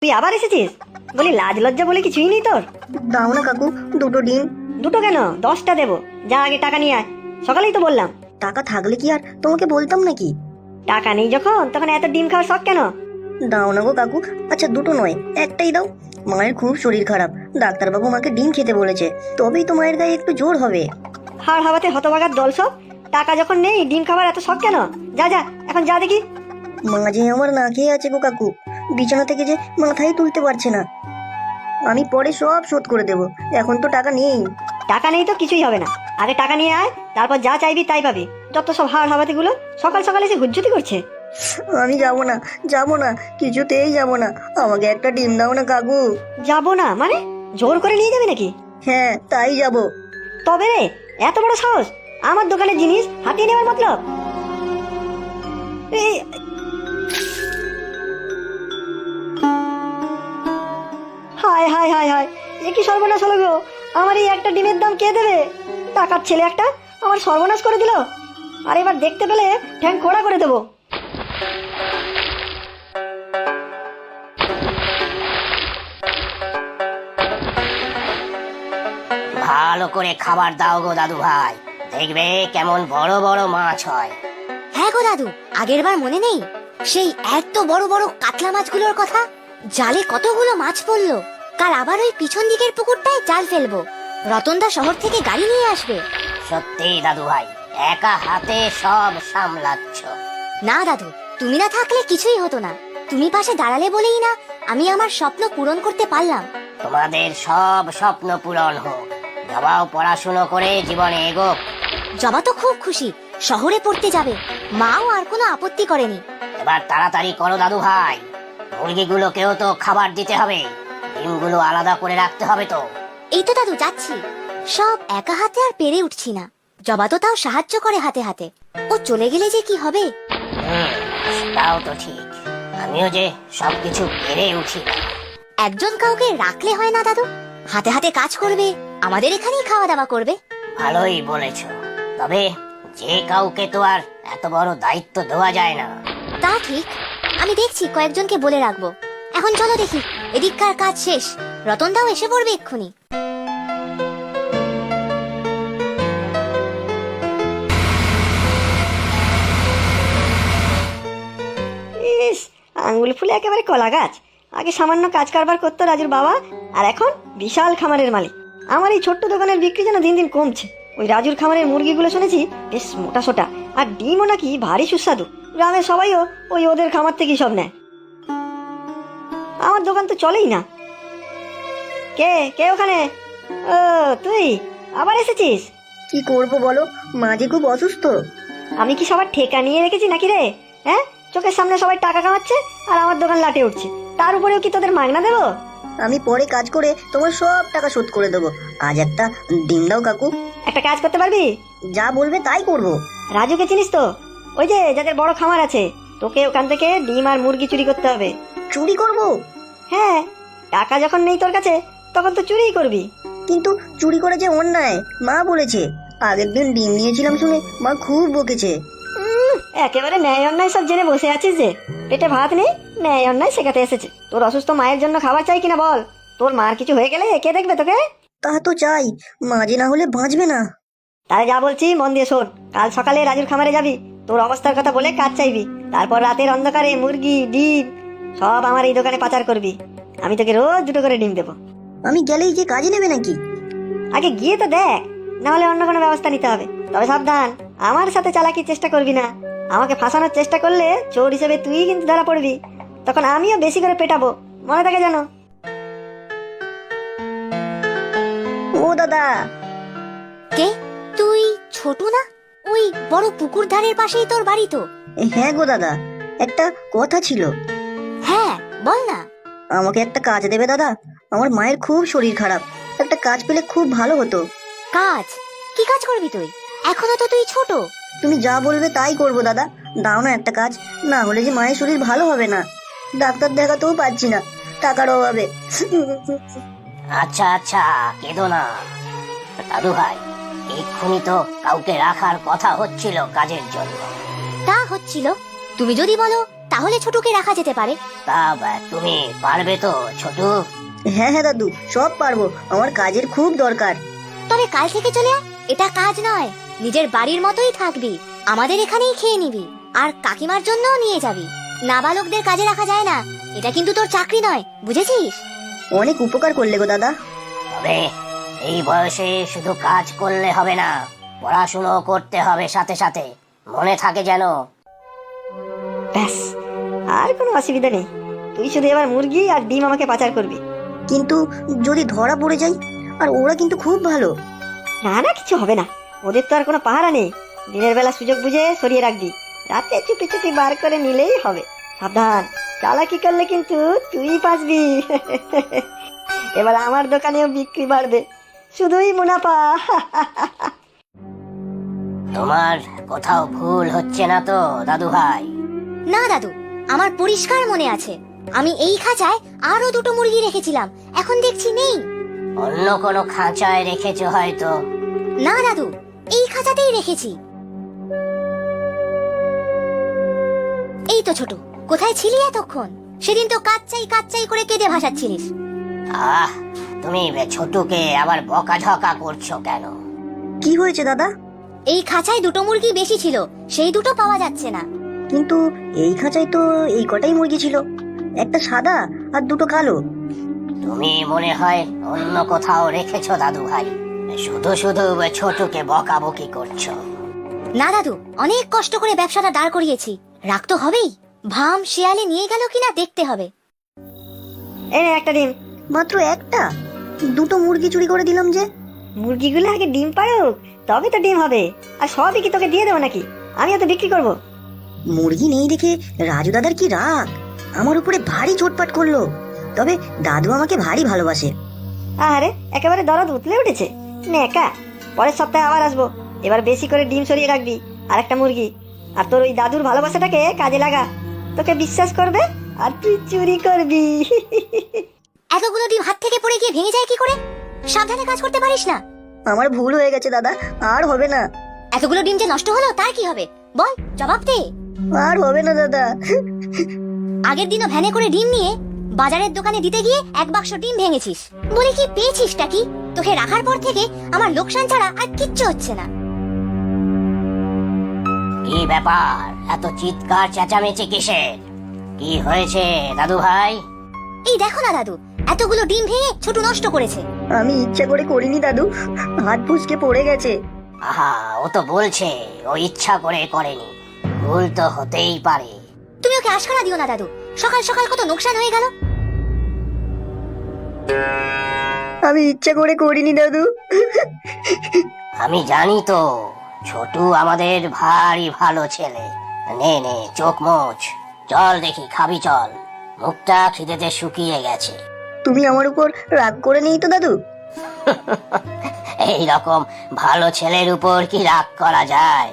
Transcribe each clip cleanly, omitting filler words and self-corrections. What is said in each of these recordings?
তুই আবার এসেছিস? বলি লাজ লজ্জা বলে কিছুই নেই তোর? দাও না কাকু, দুটো ডিম। দুটো কেন, 10টা দেবো। যা আগে টাকা নিয়ে আয়। সকালেই তো বললাম। টাকা থাকলে কি আর তোমাকে বলতাম নাকি? টাকা নেই যখন তখন এত ডিম খাওয়ার শখ কেন? দাও না গো কাকু, আচ্ছা দুটো নয়, একটাই দাও। মায়ের খুব শরীর খারাপ, ডাক্তারবাবু মাকে ডিম খেতে বলেছে, তবেই তো মায়ের গায়ে একটু জোর হবে। হাড় হাওয়াতে হতভাগার দল সব। টাকা যখন নেই ডিম খাবার এত শখ কেন? যা যা এখন যা দেখি। মা যে আমার না খেয়ে আছে গো কাকু, বিছানা থেকে যে মাথায় তুলতে পারছে না। আমি পরে সব শোধ করে দেব, এখন তো টাকা নেই। টাকা নেই তো কিছুই হবে না। আগে টাকা নিয়ে আয়, তারপর যা চাইবি তাই পাবি। যত সব হাড় হাওয়াতে গুলো সকাল সকাল এসে হুজ্জুতি করছে। আমি যাবো না, যাবো না, কিছুতেই যাবো না। আমাকে একটা ডিম দাও না কাকু। যাবো না মানে? জোর করে নিয়ে যাবি নাকি? হ্যাঁ তাই যাবো। তবে রে, এত বড় সাহস আমার দোকানের জিনিস হাতিয়ে নেওয়ার মতলব? এই, হায় হায় হায় হায়, এ কি সর্বনাশ হলো গো! আমার এই একটা ডিমের দাম কে দেবে? টাকার ছেলে একটা আমার সর্বনাশ করে দিল। আর এবার দেখতে পেলে ঠ্যাং খোড়া করে দেবো। ভালো করে খাবার দাও গো দাদু ভাই, দেখবে কেমন বড় বড় মাছ হয়। হ্যাঁ গো দাদু, আগের বার মনে নেই সেই এত বড় বড় কাতলা মাছগুলোর কথা? জালে কতগুলো মাছ পড়লো। কাল আবার ওই পিছন দিকের পুকুরটায় জাল ফেলবো। রতনদা শহর থেকে গাড়ি নিয়ে আসবে। সত্যি দাদু ভাই, একা হাতে সব সামলাচ্ছ। না দাদু, তুমি না থাকলে কিছুই হতো না। তুমি পাশে দাঁড়ালে বলেই না আমি আমার স্বপ্ন পূরণ করতে পারলাম। তোমাদের সব স্বপ্ন পূরণ হোক। বাবাও পড়াশুনো করে জীবনে এগোক। জবা তো খুব খুশি, শহরে পড়তে যাবে। মাও আর কোনো আপত্তি করেনি। এবার তাড়াতাড়ি করো দাদু ভাই, মুরগিগুলোকেও তো খাবার দিতে হবে, ডিমগুলো আলাদা করে রাখতে হবে তো। এই তো দাদু যাচ্ছি। সব একা হাতে আর পেরে উঠছি না। জবা তো তাও সাহায্য করে হাতে হাতে। ও চলে গেলে যে কি হবে। তাও তো ঠিক, আমিও যে সবকিছু পেরে উঠি না। একজন কাউকে রাখলে হয় না দাদু, হাতে হাতে কাজ করবে, আমাদের এখানেই খাওয়া দাওয়া করবে। ভালোই বলেছ, তবে যে কাউকে তো আর এত বড় দায়িত্ব দেওয়া যায় না। তা ঠিক, আমি দেখছি কয়েকজনকে বলে রাখবো। এখন চলো দেখি, এদিককার কাজ শেষ, রতনদাও এসে পড়বে এক্ষুনি। ইস, আঙ্গুল ফুলে একেবারে কলা গাছ। আগে সামান্য কাজ কারবার করতো রাজুর বাবা, আর এখন বিশাল খামারের মালিক। আমার এই ছোট্ট দোকানের বিক্রি যেন দিন দিন কমছে। ওই রাজুর খামারের মুরগিগুলো শুনেছি বেশ মোটা সোটা, আর ডিমও নাকি ভারী সুস্বাদু। গ্রামের সবাইও ওই ওদের খামার থেকেই সব নেয়। আমার দোকান তো চলেই না। কে কে ওখানে? ও তুই আবার এসেছিস? কি করব বলো, মা যে খুব অসুস্থ। আমি কি সবার ঠেকা নিয়ে রেখেছি নাকি রে? হ্যাঁ, চোখের সামনে সবাই টাকা কামাচ্ছে আর আমার দোকান লাটে উঠছে। তার উপরেও কি তোদের মাগনা দেবো? আমি পরে কাজ করে তোমার সব টাকা শোধ করে দেবো। আজ একটা ডিম দাও কাকু। একটা কাজ করতে পারবি? যা বলবে তাই করব। রাজুকে চিনিস তো? ওই যে যাদের বড় খামার আছে। তোকে ওখান থেকে ডিম আর মুরগি চুরি করতে হবে। চুরি করব? হ্যাঁ, টাকা যখন নেই তোর কাছে তখন তো চুরিই করবি। কিন্তু চুরি করে যে অন্যায়, মা বলেছে। আগের দিন ডিম নিয়েছিলাম শুনে মা খুব বকেছে। একেবারে ন্যায় অন্যায় সব জেনে বসে আছিস যে। পেটে ভাত নেই, ন্যায় অন্যায় শেখাতে এসেছে। তোর অসুস্থ মায়ের জন্য খাবার চাই কিনা বল? তোর মার কিছু হয়ে গেলে কে দেখবে তোকে? তা তো চাই, মা যে না হলে বাঁচবে না। তাই যা বলছি মন দিয়ে শোন। কাল সকালে রাজুর খামারে যাবি, তোর অবস্থার কথা বলে কাজ চাইবি। তারপর রাতের অন্ধকারে মুরগি ডিম সব আমার এই দোকানে পাচার করবি। আমি তোকে রোজ দুটো করে ডিম দেবো। আমি গেলেই যে কাজে নেবে নাকি? আগে গিয়ে তো দেখ, না হলে অন্য কোনো ব্যবস্থা নিতে হবে। তবে সাবধান, আমার সাথে চালাকির চেষ্টা করবি না। আমাকে ফাঁসানোর চেষ্টা করলে চোর হিসেবে তুই কিন্তু ধরা পড়বি। তখন আমিও বেশি করে পেটাবো, মনে থাকে যেন। ও দাদা। কে তুই? ছোট না? ওই বড় পুকুর ধারের পাশেই তোর বাড়ি তো? হ্যাঁ গো দাদা, একটা কথা ছিল। হ্যাঁ বল না। আমাকে একটা কাজ দেবে দাদা? আমার মায়ের খুব শরীর খারাপ, একটা কাজ পেলে খুব ভালো হতো। কাজ? কি কাজ করবি তুই? এখনো তো তুই ছোট। তুমি যা বলবে তাই করবো দাদা, দাও না একটা কাজ। না হলে যে মায়ের শরীর ভালো হবে না, ডাক্তার দেখাতেও পাচ্ছি না টাকার অভাবে। আচ্ছা আচ্ছা, কেঁদো না দাদু ভাই, এক্ষুনি তো কাউকে রাখার কথা হচ্ছিল কাজের জন্য। তা হচ্ছিল, তুমি যদি বলো তাহলে ছোটুকে রাখা যেতে পারে। তা তুমি পারবে তো ছোটু? হ্যাঁ হ্যাঁ দাদু, সব পারবো, আমার কাজের খুব দরকার। তবে কাল থেকে চলে আয়, এটা কাজ নয়, নিজের বাড়ির মতোই থাকবি, আমাদের এখানেই খেয়ে নিবি, আর কাকিমার জন্যও নিয়ে যাবি। নাবালকদের কাজে রাখা যায় না, এটা কিন্তু তোর চাকরি নয়, বুঝেছিস? অনেক উপকার করলে গো দাদা। তবে এই বয়সে শুধু কাজ করলে হবে না, পড়াশুনো করতে হবে সাথে সাথে, মনে থাকে যেন। ব্যাস, আর কোনো অসুবিধা নেই। তুই শুধু এবার মুরগি আর ডিম আমাকে পাচার করবি। কিন্তু যদি ধরা পড়ে যাই, আর ওরা কিন্তু খুব ভালো। না না, কিছু হবে না, ওদের তো আর কোনো পাহারা নেই। দিনের বেলা সুযোগ বুঝে সরিয়ে রাখবি, রাতে চুপি চুপি বার করে নিলেই হবে। সাবধান, চালাকি করলে কিন্তু তুই পাসবি। এবার আমার দোকানেও বিক্রি বাড়বে, শুধুই মুনাফা। তোমার কোথাও ভুল হচ্ছে না তো দাদু ভাই? না দাদু, আমার পরিষ্কার মনে আছে, আমি এই খাঁচায় আরো দুটো মুরগি রেখেছিলাম, এখন দেখছি নেই। অন্য কোনো খাঁচায় রেখেছো হয়তো। না দাদু, এই খাঁচাতেই রেখেছি। এই তো ছোট, কোথায় ছিলি এতক্ষণ? সেদিন তো কাচ্চাই কাচ্চাই করে কেঁদে ভাসাচ্ছিলিস। আহ, তুমি ছোটুকে আবার বকাঝকা করছো কেন? কি হয়েছে দাদা? এই খাঁচায় দুটো মুরগি বেশি ছিল, সেই দুটো পাওয়া যাচ্ছে না। কিন্তু এই খাঁচায় তো এই কটাই মুরগি ছিল, একটা সাদা আর দুটো কালো। তুমি মনে হয় অন্য কোথাও রেখেছো দাদু ভাই, শুধু শুধু ছোটুকে বকাবকি করছো। না দাদু, অনেক কষ্ট করে ব্যবসাটা দাঁড় করিয়েছি, রাগ তো হবেই। ভাম শিয়ালে নিয়ে গেল কিনা দেখতে হবে। এই নে একটা ডিম। মাত্র একটা? দুটো মুরগি চুরি করে দিলাম যে। মুরগিগুলো আগে ডিম পাড়ুক, তবে তো ডিম হবে। আর সবই কি তোকে দিয়ে দেবো নাকি? আমিও তো বিক্রি করবো। মুরগি নেই দেখে রাজু দাদার কি রাগ, আমার উপরে ভারী চোটপাট করলো। তবে দাদু আমাকে ভারী ভালোবাসে। আরে একেবারে দরদ উতলে উঠেছে। নেকা, পরের সপ্তাহে আবার আসবো। এবার বেশি করে ডিম সরিয়ে রাখবি আর একটা মুরগি। আর তোর ওই দাদুর ভালোবাসাটাকে কাজে লাগা, তোকে বিশ্বাস করবে আর তুই চুরি করবি। এতগুলো ডিম হাত থেকে পড়ে গিয়ে ভেঙে যায় কি করে? সাবধানে কাজ করতে পারিস না? আমার ভুল হয়ে গেছে দাদা, আর হবে না। এতগুলো ডিম যে নষ্ট হলো তার কি হবে? বল, জবাব দে। আর হবে না দাদা। আগের দিনও ভ্যানে করে ডিম নিয়ে বাজারের দোকানে দিতে গিয়ে এক বাক্স ডিম ভেঙেছিস। বলি কি পেয়েছিসটা কি? তোকে রাখার পর থেকে আমার লোকসান ছাড়া আর কিচ্ছু হচ্ছে না। কি ব্যাপার, এত চিৎকার চেঁচামেচি কিসের? কি হয়েছে দাদু ভাই? এই দেখো না দাদু, এতগুলো ডিম ভেঙে ছোট নষ্ট করেছে। আমি ইচ্ছা করে করিনি দাদু, হাত ফুসকে পড়ে গেছে। আহা, ও তো বলছে ও ইচ্ছা করে করেনি, ভুল তো হতেই পারে। তুমি ওকে আশকারা দিও না দাদু, সকাল সকাল কত লোকসান হয়ে গেল। আমি ইচ্ছা করে করিনি দাদু। আমি জানি তো, ছোটু আমাদের ভারী ভালো ছেলে। নে নে, চোখ মোচ, চল দেখি খাবি, চল, মুখটা খিদেতে শুকিয়ে গেছে। তুমি আমার উপর রাগ করে নেই তো দাদু? এই রকম ভালো ছেলের উপর কি রাগ করা যায়?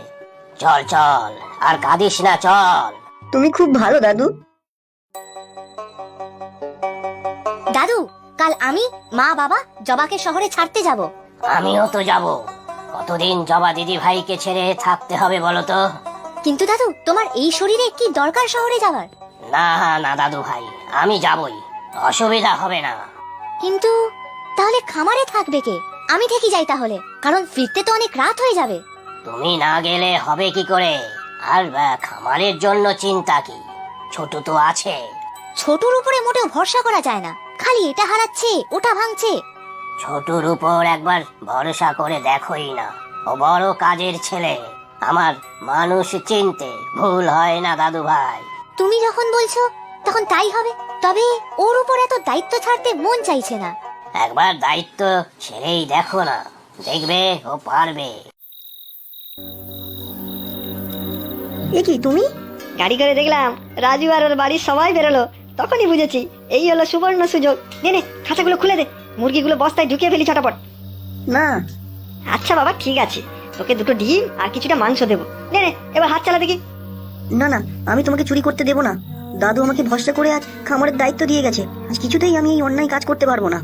চল চল, আর কাঁদিস না, চল। তুমি খুব ভালো দাদু। দাদু, কাল আমি, মা, বাবা জবাকে শহরে ছাড়তে যাব। আমিও তো যাব। কতদিন জবা দিদি ভাইকে ছেড়ে থাকতে হবে বলো তো? কিন্তু দাদু, তোমার এই শরীরে কি দরকার শহরে যাওয়ার? না না দাদু ভাই, আমি যাবই, অসুবিধা হবে না। কিন্তু তাহলে খামারে থাকবে কে? আমি থেকে যাই তাহলে, কারণ ফিরতে তো অনেক রাত হয়ে যাবে। তুমি না গেলে হবে কি করে? আর খামারের জন্য চিন্তা কি? ছোট তো আছে। ছোটুর উপরে মোটেও ভরসা করা যায় না, খালি এটা হারাচ্ছে ওটা ভাঙছে। ছোটুর উপর একবার ভরসা করে দেখোই না, ও বড় কাজের ছেলে। আমার মানুষ চিনতে ভুল হয় না দাদু ভাই। তুমি যখন বলছো তখন তাই হবে, তবে ওর উপর এত দায়িত্ব ছাড়তে মন চাইছে না। একবার দায়িত্ব ছেড়েই দেখো না, দেখবে ও পারবে। এ কি তুমি? গাড়ি করে দেখলাম রাজু আর ওর বাড়ির সবাই বেরোলো, তখনই বুঝেছি এই হলো সুবর্ণ সুযোগ। নে নে, খাঁচাগুলো খুলে দে, মুরগিগুলো বস্তায় ঢুকিয়ে ফেলি চটাপট। না। আচ্ছা বাবা, ঠিক আছে, তোকে দুটো ডিম আর কিছুটা মাংস দেবো। নে নে, এবার হাত চালা দেখি। না না, আমি তোমাকে চুরি করতে দেবো না। দাদু আমাকে ভরসা করে আজ খামারের দায়িত্ব দিয়ে গেছে, আজ কিছুতেই আমি এই অন্যায় কাজ করতে পারবো না।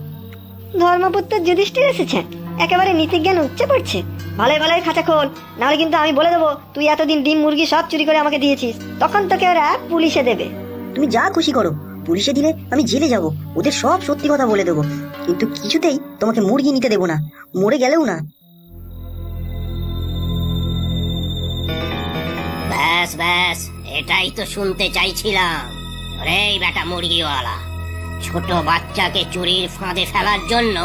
ধর্মপুত্র যুধিষ্ঠির এসেছেন, একেবারে নীতিজ্ঞান উচ্চে পড়ছে। ভালোই ভালোই খাঁচা খোল, নাহলে কিন্তু আমি বলে দেবো তুই এতদিন ডিম মুরগি সব চুরি করে আমাকে দিয়েছিস। তখন তোকে ওরা পুলিশে দেবে। তুমি যা খুশি করো, পুলিশে দিলে আমি জেলে যাব, ওদের সব সত্যি কথা বলে দেবো, কিন্তু কিছুতেই তোমাকে মুরগি নিতে দেবো না, মরে গেলেও না। ব্যাস ব্যাস, এটাই তো শুনতে চাইছিলাম। রে বেটা মুরগিওয়ালা, ছোট বাচ্চাকে চুরির ফাঁদে ফেলার জন্য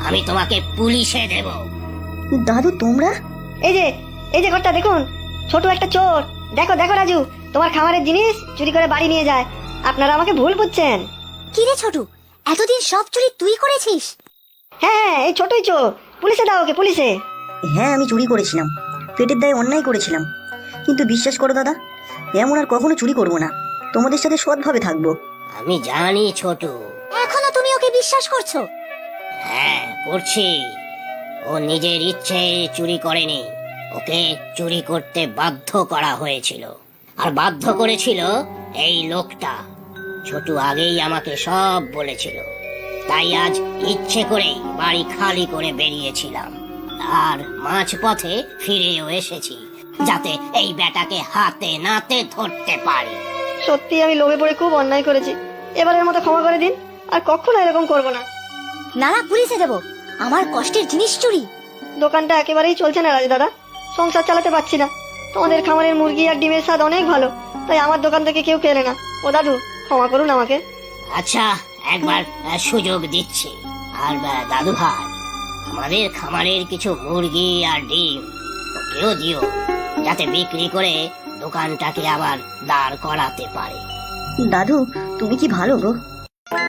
আমি তোমাকে পুলিশে দেব। দাদু তোমরা? এই যে ঘরটা দেখুন, ছোট একটা চোর। দেখো দেখো রাজু, তোমার খামারের জিনিস চুরি করে বাড়ি নিয়ে যায়। আপনারা আমাকে ভুল বুঝছেন। কি রে ছোটু, এতদিন সব চুরি তুই করেছিস? হ্যাঁ, এই ছোটই চোর। পুলিশে দাও ওকে, পুলিশে। হ্যাঁ আমি চুরি করেছিলাম, পেটের দায়ে অন্যায় করেছিলাম, কিন্তু বিশ্বাস করো দাদা, এমন আর কখনো চুরি করবো না, তোমাদের সাথে সৎভাবে থাকবো। আমি জানি ছোটু। এখনো তুমি ওকে বিশ্বাস করছো? হ্যাঁ করছি। ও নিজের ইচ্ছে চুরি করেনি, ওকে চুরি করতে বাধ্য করা হয়েছিল। আর বাধ্য করেছিল এই লোকটা। ছোটু আগেই আমাকে সব বলেছিল, তাই আজ ইচ্ছে করেই বাড়ি খালি করে বেরিয়েছিলাম। আর মাঝপথে ফিরেও এসেছি, যাতে এই বেটাকে হাতে নাতে ধরতে পারি। সত্যি আমি লোভে পড়ে খুব অন্যায় করেছি। এবারের মতো ক্ষমা করে দিন, আর কখনো এরকম করবো না। না না, পুলিশে দেবো। আমার কষ্টের জিনিস চুরি। দোকানটা একেবারেই চলছে না রাজু দাদা, সংসার চালাতে পারছি না। তোমাদের খামারের মুরগি আর ডিমের স্বাদ অনেক ভালো, তাই আমার দোকান থেকে কেউ কেনে না। ও দাদু, ক্ষমা করুন আমাকে। আচ্ছা, একবার সুযোগ দিচ্ছি। আর দাদু ভাই, আমাদের খামারের কিছু মুরগি আর ডিম ওকেও দিও, যাতে বিক্রি করে দোকানটাকে আবার দাঁড় করাতে পারে। দাদু তুমি কি ভালো গো।